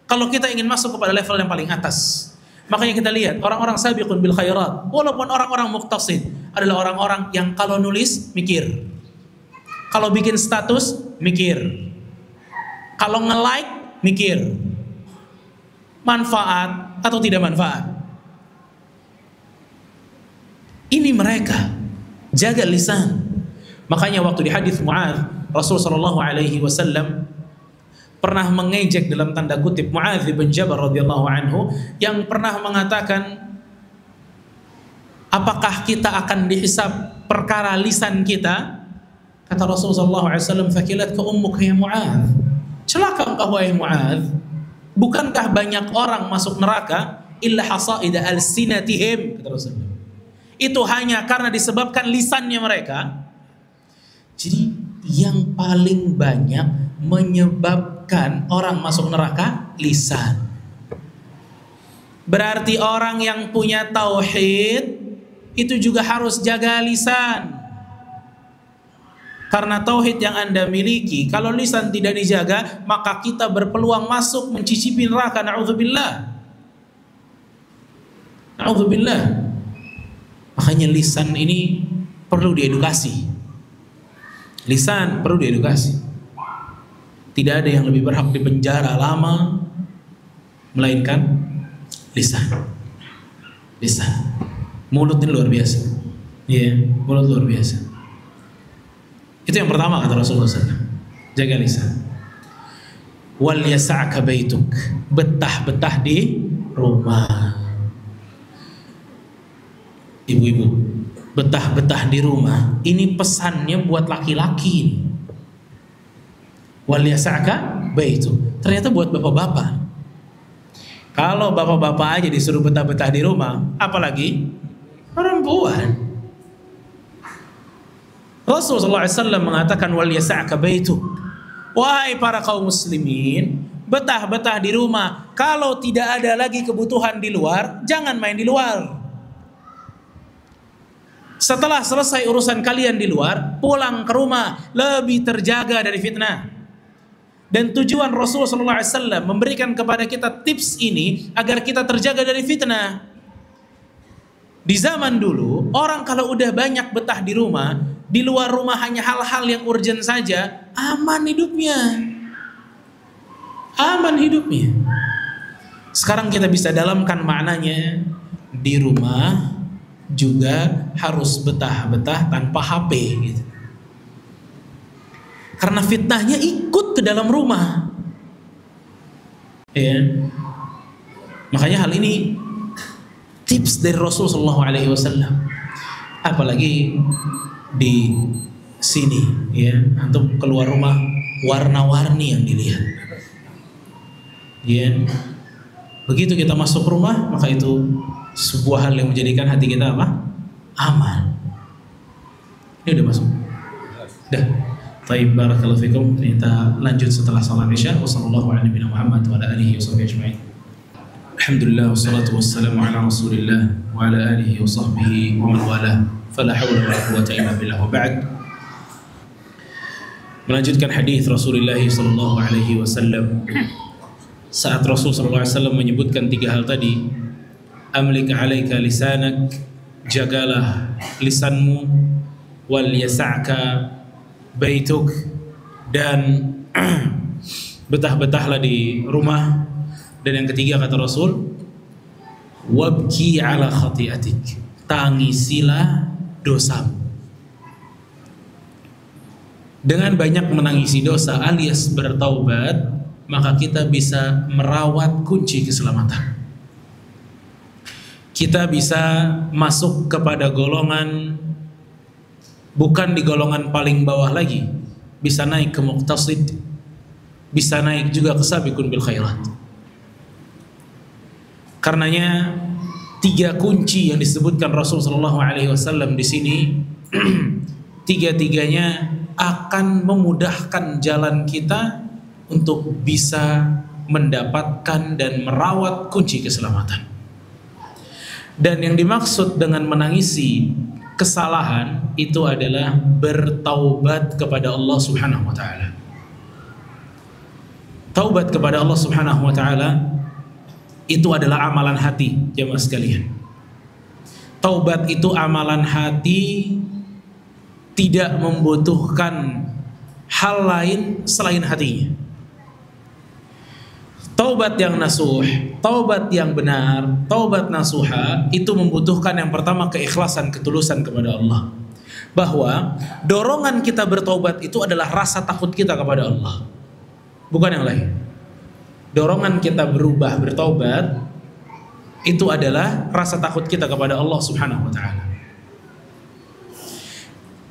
A: Kalau kita ingin masuk kepada level yang paling atas, makanya kita lihat orang-orang sabiqun bil khairat, walaupun orang-orang muqtasid, adalah orang-orang yang kalau nulis mikir, kalau bikin status mikir, kalau nge-like mikir, manfaat atau tidak manfaat. Ini mereka jaga lisan. Makanya waktu di hadis Muadz, Rasul sallallahu alaihi wasallam pernah mengejek dalam tanda kutip Muadz bin Jabal radhiyallahu anhu yang pernah mengatakan, apakah kita akan dihisab perkara lisan kita? Kata Rasul sallallahu alaihi wasallam, fakilatka ummuka ya Muadz. Celaka engkau wahai Muadz. Bukankah banyak orang masuk neraka illa hasaida alsinatihim, kata Rasulullah. Itu hanya karena disebabkan lisannya mereka. Jadi yang paling banyak menyebabkan orang masuk neraka lisan. Berarti orang yang punya tauhid itu juga harus jaga lisan. Karena tauhid yang Anda miliki, kalau lisan tidak dijaga, maka kita berpeluang masuk mencicipi neraka. Na'udzubillah. Na'udzubillah. Makanya lisan ini perlu diedukasi. Lisan perlu diedukasi. Tidak ada yang lebih berhak dipenjara lama melainkan lisan. Lisan. Mulut ini luar biasa. Iya, mulut luar biasa. Itu yang pertama kata Rasulullah SAW. Jaga lisan. Wal yasa'ka baituk. Betah-betah di rumah. Ibu-ibu, betah-betah di rumah. Ini pesannya buat laki-laki. Wal yasa'ka baituk. Ternyata buat bapak-bapak. Kalau bapak-bapak aja disuruh betah-betah di rumah, apalagi perempuan. Rasulullah SAW mengatakan wal yasa'ka baituk. Wahai para kaum muslimin, betah-betah di rumah. Kalau tidak ada lagi kebutuhan di luar, jangan main di luar. Setelah selesai urusan kalian di luar, pulang ke rumah lebih terjaga dari fitnah. Dan tujuan Rasulullah SAW memberikan kepada kita tips ini agar kita terjaga dari fitnah. Di zaman dulu, orang kalau udah banyak betah di rumah, di luar rumah hanya hal-hal yang urgent saja, aman hidupnya. Aman hidupnya. Sekarang kita bisa dalamkan maknanya. Di rumah juga harus betah-betah tanpa HP gitu. Karena fitnahnya ikut ke dalam rumah. Ya. Makanya hal ini tips dari Rasulullah SAW. Apalagi di sini ya, antum keluar rumah warna-warni yang dilihat. Ya. Begitu kita masuk rumah, maka itu sebuah hal yang menjadikan hati kita apa? Aman. Ini udah masuk. Dah. Baik, barakallahu fikum. Kita lanjut setelah salat Isya. Wassallallahu ala nabiyina Muhammad wa ala alihi washabbihi ajma'in. Alhamdulillah wassalatu wassalamu ala Rasulillah wa ala alihi wa sahbihi wa man wala. Fala haula wala quwwata illa billah wa ba'd. Melanjutkan hadis Rasulullah sallallahu alaihi wasallam. Saat Rasul sallallahu alaihi wasallam menyebutkan tiga hal tadi, amlik 'alaika lisanak, jagalah lisanmu, wal yas'aka baituk, dan betah-betahlah di rumah. Dan yang ketiga kata Rasul, wabki ala khati'atik, tangisilah dosamu. Dengan banyak menangisi dosa alias bertaubat, maka kita bisa merawat kunci keselamatan. Kita bisa masuk kepada golongan, bukan di golongan paling bawah lagi, bisa naik ke muqtasid, bisa naik juga ke sabiqun bil khairat. Karenanya tiga kunci yang disebutkan Rasul sallallahu alaihi wasallam di sini tiga-tiganya akan memudahkan jalan kita untuk bisa mendapatkan dan merawat kunci keselamatan. Dan yang dimaksud dengan menangisi kesalahan itu adalah bertaubat kepada Allah Subhanahu wa taala. Taubat kepada Allah Subhanahu wa taala itu adalah amalan hati, jemaah sekalian. Taubat itu amalan hati, tidak membutuhkan hal lain selain hatinya. Taubat yang nasuh, taubat yang benar, taubat nasuha itu membutuhkan yang pertama keikhlasan, ketulusan kepada Allah. Bahwa dorongan kita bertaubat itu adalah rasa takut kita kepada Allah, bukan yang lain. Dorongan kita berubah bertaubat itu adalah rasa takut kita kepada Allah Subhanahu wa taala.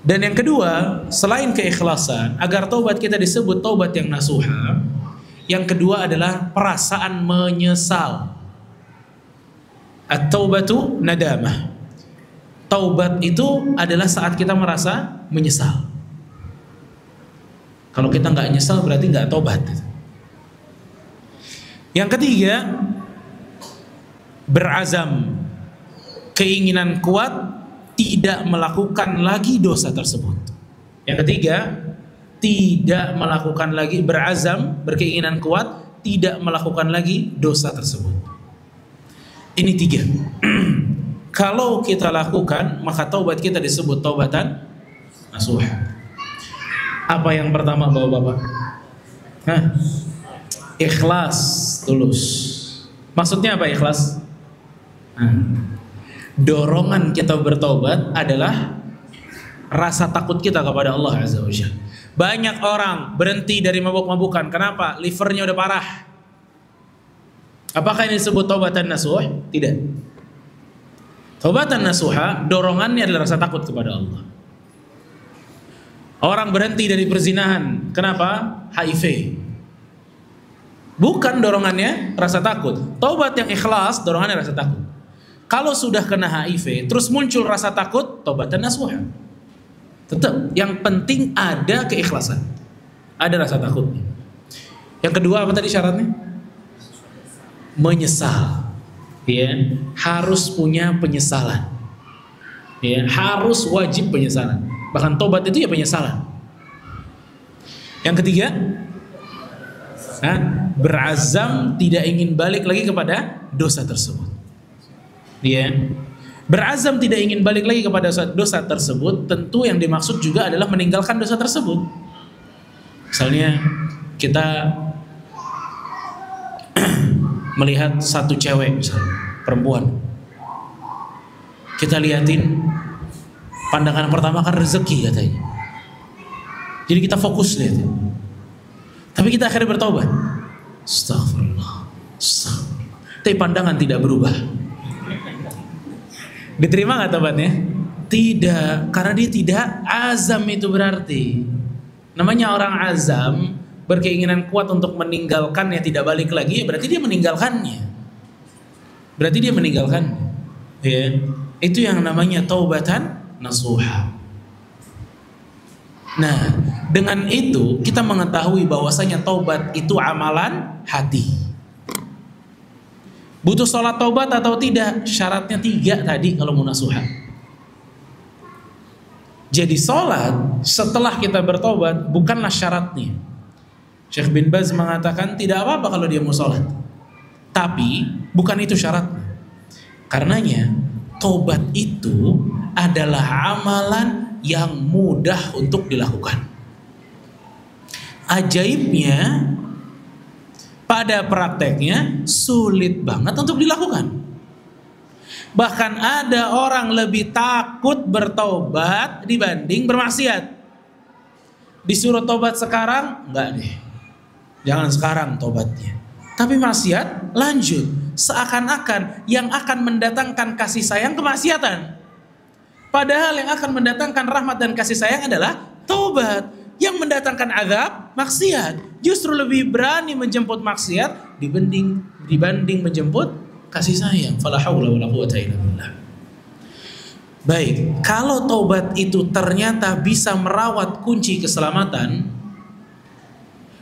A: Dan yang kedua, selain keikhlasan, agar taubat kita disebut taubat yang nasuha, yang kedua adalah perasaan menyesal. At-taubatu nadamah. Taubat itu adalah saat kita merasa menyesal. Kalau kita nggak nyesal berarti nggak taubat. Yang ketiga, berazam, keinginan kuat tidak melakukan lagi dosa tersebut. Yang ketiga, tidak melakukan lagi, berazam, berkeinginan kuat, tidak melakukan lagi dosa tersebut. Ini tiga. Kalau kita lakukan, maka taubat kita disebut taubatan nasuh. Apa yang pertama bapak-bapak? Ikhlas, tulus. Maksudnya apa ikhlas? Dorongan kita bertaubat adalah rasa takut kita kepada Allah Azza wa Jalla. Banyak orang berhenti dari mabuk-mabukan. Kenapa? Livernya udah parah. Apakah ini disebut taubatan nasuh? Tidak. Taubatan nasuha dorongannya adalah rasa takut kepada Allah. Orang berhenti dari perzinahan. Kenapa? HIV. Bukan dorongannya rasa takut. Taubat yang ikhlas dorongannya rasa takut. Kalau sudah kena HIV terus muncul rasa takut, taubatan nasuha. Tetap yang penting ada keikhlasan, ada rasa takutnya. Yang kedua apa tadi syaratnya? Menyesal. Ya, harus punya penyesalan. Ya, harus wajib penyesalan. Bahkan tobat itu ya penyesalan. Yang ketiga, berazam tidak ingin balik lagi kepada dosa tersebut. Ya, berazam tidak ingin balik lagi kepada dosa tersebut. Tentu yang dimaksud juga adalah meninggalkan dosa tersebut. Misalnya kita melihat satu cewek, misalnya perempuan, Kita liatin pandangan pertama kan rezeki katanya. Jadi kita fokus lihat. Tapi kita akhirnya bertobat. Astagfirullah. Astagfirullah. Tapi pandangan tidak berubah. Diterima nggak tobatnya? Tidak, karena dia tidak azam. Itu berarti namanya orang azam, berkeinginan kuat untuk meninggalkannya, tidak balik lagi, berarti dia meninggalkannya. Berarti dia meninggalkannya. Ya, itu yang namanya taubatan nasuha. Nah, dengan itu kita mengetahui bahwasanya taubat itu amalan hati. Butuh sholat taubat atau tidak? Syaratnya 3 tadi kalau mau nasuha. Jadi sholat setelah kita bertobat bukanlah syaratnya. Syekh bin Baz mengatakan tidak apa-apa kalau dia mau sholat, tapi bukan itu syaratnya. Karenanya tobat itu adalah amalan yang mudah untuk dilakukan. Ajaibnya, pada prakteknya sulit banget untuk dilakukan. Bahkan ada orang lebih takut bertobat dibanding bermaksiat. Disuruh tobat sekarang, enggak deh, jangan sekarang tobatnya. Tapi maksiat lanjut, seakan-akan yang akan mendatangkan kasih sayang kemaksiatan. Padahal yang akan mendatangkan rahmat dan kasih sayang adalah taubat. Yang mendatangkan azab, maksiat. Justru lebih berani menjemput maksiat dibanding menjemput kasih sayang. Fala haula wala quwwata illa billah. Baik, kalau taubat itu ternyata bisa merawat kunci keselamatan,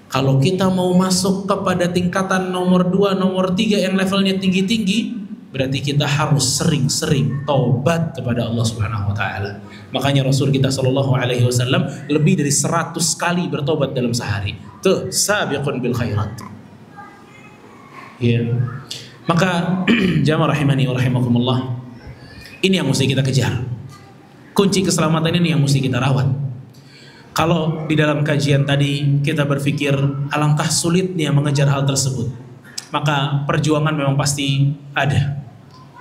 A: kalau kita mau masuk kepada tingkatan nomor 2, nomor 3 yang levelnya tinggi-tinggi, berarti kita harus sering-sering taubat kepada Allah Subhanahu wa taala. Makanya Rasul kita sallallahu alaihi wasallam lebih dari 100 kali bertobat dalam sehari. Tuh, sabiqun bil khairat. Ya. Maka jamaah rahimani wa rahimakumullah, ini yang mesti kita kejar. Kunci keselamatan ini yang mesti kita rawat. Kalau di dalam kajian tadi kita berpikir alangkah sulitnya mengejar hal tersebut, maka perjuangan memang pasti ada.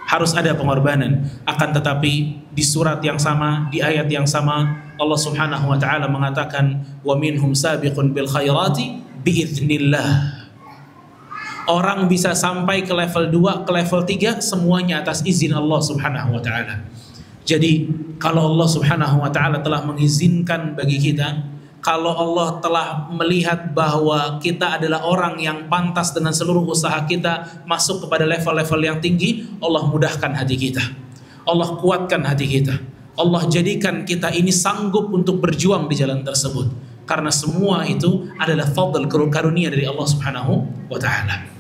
A: Harus ada pengorbanan. Akan tetapi di surat yang sama, di ayat yang sama, Allah Subhanahu wa taala mengatakan wa minhum sabiqun bil khairati biiznillah. Orang bisa sampai ke level 2, ke level 3 semuanya atas izin Allah Subhanahu wa taala. Jadi kalau Allah Subhanahu wa taala telah mengizinkan bagi kita, kalau Allah telah melihat bahwa kita adalah orang yang pantas dengan seluruh usaha kita masuk kepada level-level yang tinggi, Allah mudahkan hati kita, Allah kuatkan hati kita, Allah jadikan kita ini sanggup untuk berjuang di jalan tersebut. Karena semua itu adalah fadl, karunia dari Allah Subhanahu wa taala.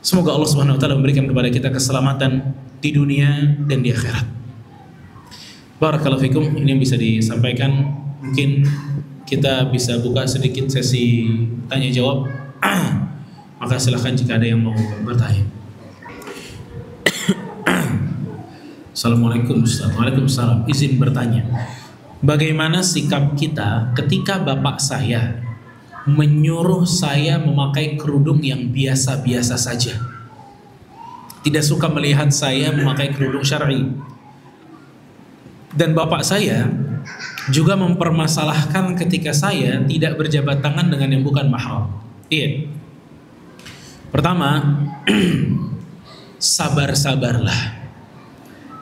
A: Semoga Allah Subhanahu wa taala memberikan kepada kita keselamatan di dunia dan di akhirat. Barakallahu fikum. Ini yang bisa disampaikan. Mungkin kita bisa buka sedikit sesi tanya jawab. Maka silahkan jika ada yang mau bertanya. Assalamualaikum Ustaz. Waalaikumsalam. Izin bertanya, bagaimana sikap kita ketika bapak saya menyuruh saya memakai kerudung yang biasa-biasa saja, tidak suka melihat saya memakai kerudung syar'i, dan bapak saya juga mempermasalahkan ketika saya tidak berjabat tangan dengan yang bukan mahram. Iya. Pertama, sabar-sabarlah.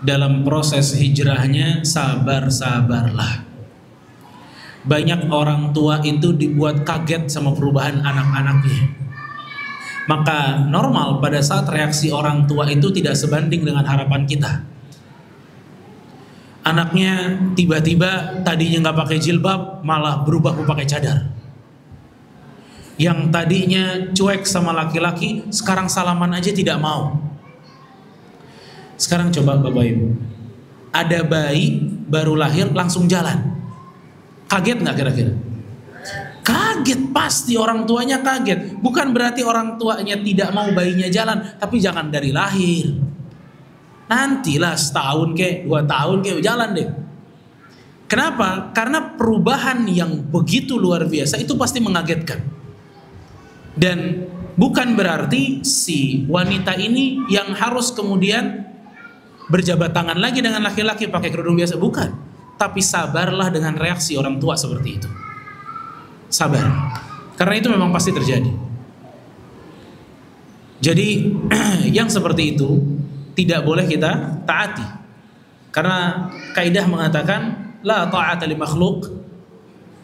A: Dalam proses hijrahnya, sabar-sabarlah. Banyak orang tua itu dibuat kaget sama perubahan anak-anaknya. Maka normal pada saat reaksi orang tua itu tidak sebanding dengan harapan kita. Anaknya tiba-tiba tadinya nggak pakai jilbab malah berubah mau pakai cadar. Yang tadinya cuek sama laki-laki sekarang salaman aja tidak mau. Sekarang coba Bapak Ibu, ada bayi baru lahir langsung jalan, kaget nggak kira-kira? Kaget, pasti orang tuanya kaget. Bukan berarti orang tuanya tidak mau bayinya jalan, tapi jangan dari lahir. Nantilah setahun kek, 2 tahun kek jalan deh. Kenapa? Karena perubahan yang begitu luar biasa itu pasti mengagetkan. Dan bukan berarti si wanita ini yang harus kemudian berjabat tangan lagi dengan laki-laki pakai kerudung biasa, bukan. Tapi sabarlah dengan reaksi orang tua seperti itu. Sabar. Karena itu memang pasti terjadi. Jadi yang seperti itu tidak boleh kita taati. Karena kaidah mengatakan la ta'ata li makhluk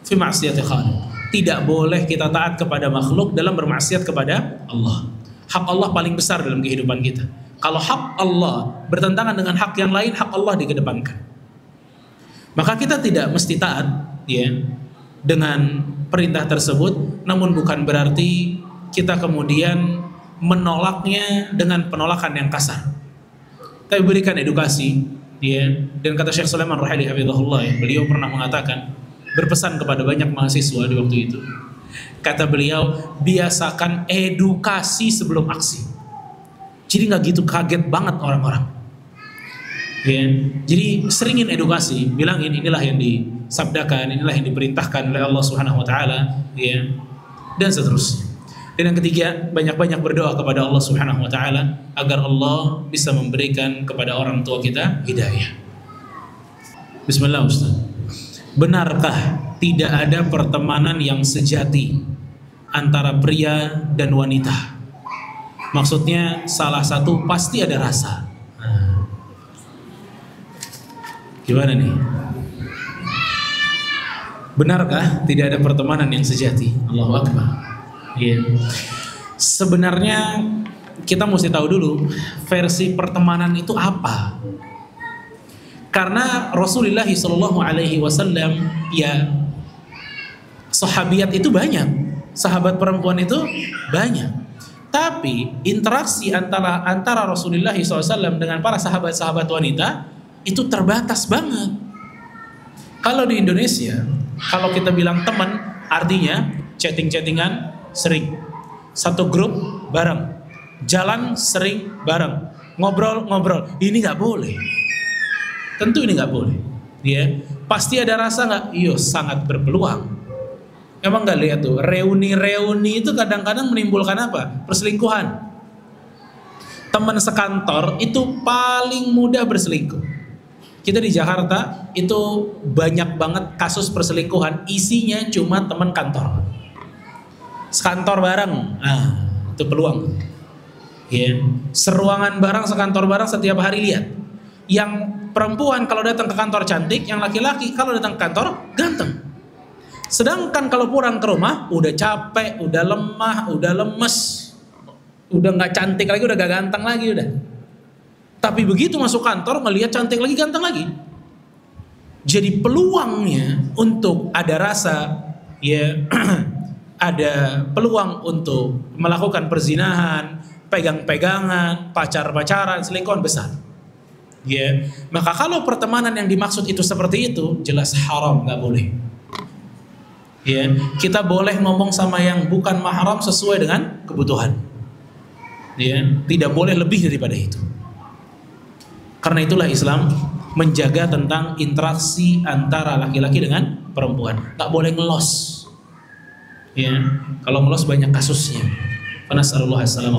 A: fi ma'siyati khaliq. Tidak boleh kita taat kepada makhluk dalam bermaksiat kepada Allah. Hak Allah paling besar dalam kehidupan kita. Kalau hak Allah bertentangan dengan hak yang lain, hak Allah dikedepankan. Maka kita tidak mesti taat ya dengan perintah tersebut, namun bukan berarti kita kemudian menolaknya dengan penolakan yang kasar. Tapi berikan edukasi ya. Dan kata Syekh Sulaiman Ruhaili hafizahullah ya, beliau pernah mengatakan, berpesan kepada banyak mahasiswa di waktu itu. Kata beliau, biasakan edukasi sebelum aksi. Jadi nggak gitu kaget banget orang-orang. Ya, jadi seringin edukasi, bilangin inilah yang disabdakan, inilah yang diperintahkan oleh Allah Subhanahu Wa Taala, ya, dan seterusnya. Dan yang ketiga, banyak-banyak berdoa kepada Allah Subhanahu Wa Taala agar Allah bisa memberikan kepada orang tua kita hidayah. Bismillah Ustaz. Benarkah tidak ada pertemanan yang sejati antara pria dan wanita? Maksudnya salah satu pasti ada rasa. Gimana nih? Benarkah tidak ada pertemanan yang sejati? Allahu Akbar. Ya. Sebenarnya kita mesti tahu dulu versi pertemanan itu apa. Karena Rasulullah SAW ya sahabiat itu banyak, sahabat perempuan itu banyak. Tapi interaksi antara Rasulullah SAW dengan para sahabat-sahabat wanita itu terbatas banget. Kalau di Indonesia, kalau kita bilang teman, artinya chatting-chattingan sering, satu grup bareng, jalan sering bareng, ngobrol-ngobrol. Ini nggak boleh. Tentu ini nggak boleh. Ya, pasti ada rasa nggak? Iya, sangat berpeluang. Emang nggak lihat tuh reuni-reuni itu kadang-kadang menimbulkan apa? Perselingkuhan. Teman sekantor itu paling mudah berselingkuh. Kita di Jakarta itu banyak banget kasus perselingkuhan, isinya cuma teman kantor. Sekantor bareng, itu peluang. Ya, seruangan bareng, sekantor bareng setiap hari lihat. Yang perempuan kalau datang ke kantor cantik, yang laki-laki kalau datang ke kantor ganteng. Sedangkan kalau pulang ke rumah udah capek, udah lemah, udah lemes, udah nggak cantik lagi, udah gak ganteng lagi udah. Tapi begitu masuk kantor ngelihat cantik lagi, ganteng lagi. Jadi peluangnya untuk ada rasa ya ada peluang untuk melakukan perzinahan, pegang-pegangan, pacar-pacaran, selingkuhan besar. Ya, maka kalau pertemanan yang dimaksud itu seperti itu, jelas haram, nggak boleh. Ya, kita boleh ngomong sama yang bukan mahram sesuai dengan kebutuhan. Ya, tidak boleh lebih daripada itu. Karena itulah Islam menjaga tentang interaksi antara laki-laki dengan perempuan. Nggak boleh ngelos. Ya, kalau ngelos banyak kasusnya. Nasallallahu alaihi wasallam.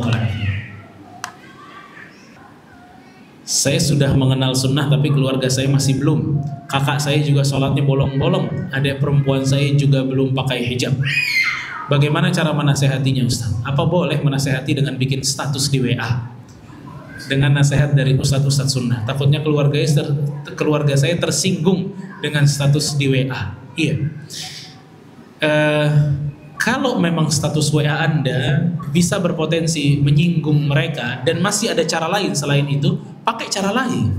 A: Saya sudah mengenal sunnah tapi keluarga saya masih belum. Kakak saya juga sholatnya bolong-bolong. Adik perempuan saya juga belum pakai hijab. Bagaimana cara menasehatinya Ustaz? Apa boleh menasehati dengan bikin status di WA? Dengan nasihat dari ustaz-ustaz sunnah. Takutnya keluarga saya tersinggung dengan status di WA. Iya. Kalau memang status WA Anda bisa berpotensi menyinggung mereka dan masih ada cara lain selain itu, pakai cara lain.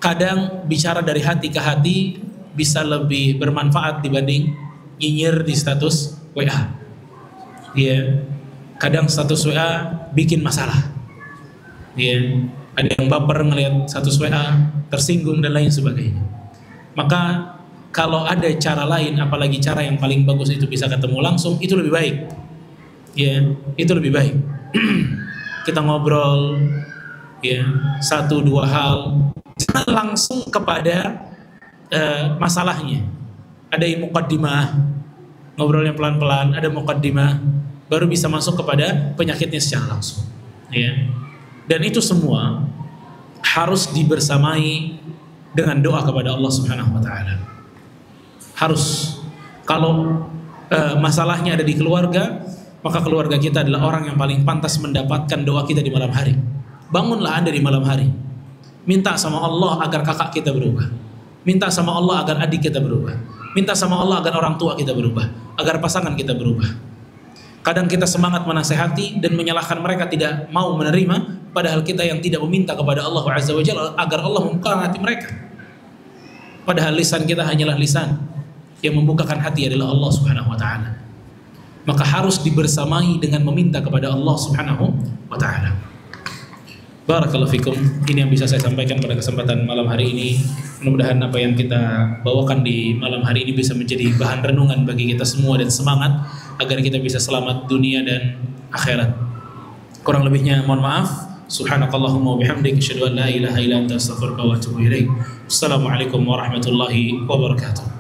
A: Kadang bicara dari hati ke hati bisa lebih bermanfaat dibanding nyinyir di status WA. Ya, kadang status WA bikin masalah. Ya, ada yang baper ngelihat status WA, tersinggung dan lain sebagainya. Maka kalau ada cara lain, apalagi cara yang paling bagus itu bisa ketemu langsung, itu lebih baik. Ya, itu lebih baik. Kita ngobrol, ya, satu dua hal, jangan langsung kepada masalahnya. Ada yang muqaddimah, ngobrolnya pelan-pelan, ada muqaddimah, baru bisa masuk kepada penyakitnya secara langsung. Ya, dan itu semua harus dibersamai dengan doa kepada Allah Subhanahu wa taala. Harus. Kalau masalahnya ada di keluarga, maka keluarga kita adalah orang yang paling pantas mendapatkan doa kita di malam hari. Bangunlah Anda di malam hari. Minta sama Allah agar kakak kita berubah. Minta sama Allah agar adik kita berubah. Minta sama Allah agar orang tua kita berubah, agar pasangan kita berubah. Kadang kita semangat menasehati dan menyalahkan mereka tidak mau menerima, padahal kita yang tidak meminta kepada Allah Azza wa Jalla agar Allah membukakan hati mereka. Padahal lisan kita hanyalah lisan, yang membukakan hati adalah Allah Subhanahu wa taala. Maka harus dibersamai dengan meminta kepada Allah Subhanahu wa taala. Barakallahu fikum. Ini yang bisa saya sampaikan pada kesempatan malam hari ini. Mudah-mudahan apa yang kita bawakan di malam hari ini bisa menjadi bahan renungan bagi kita semua dan semangat agar kita bisa selamat dunia dan akhirat. Kurang lebihnya mohon maaf. Subhanakallahumma wa bihamdika asyhadu an la ilaha illa anta astaghfiruka wa atubu ilaik. Assalamualaikum warahmatullahi wabarakatuh.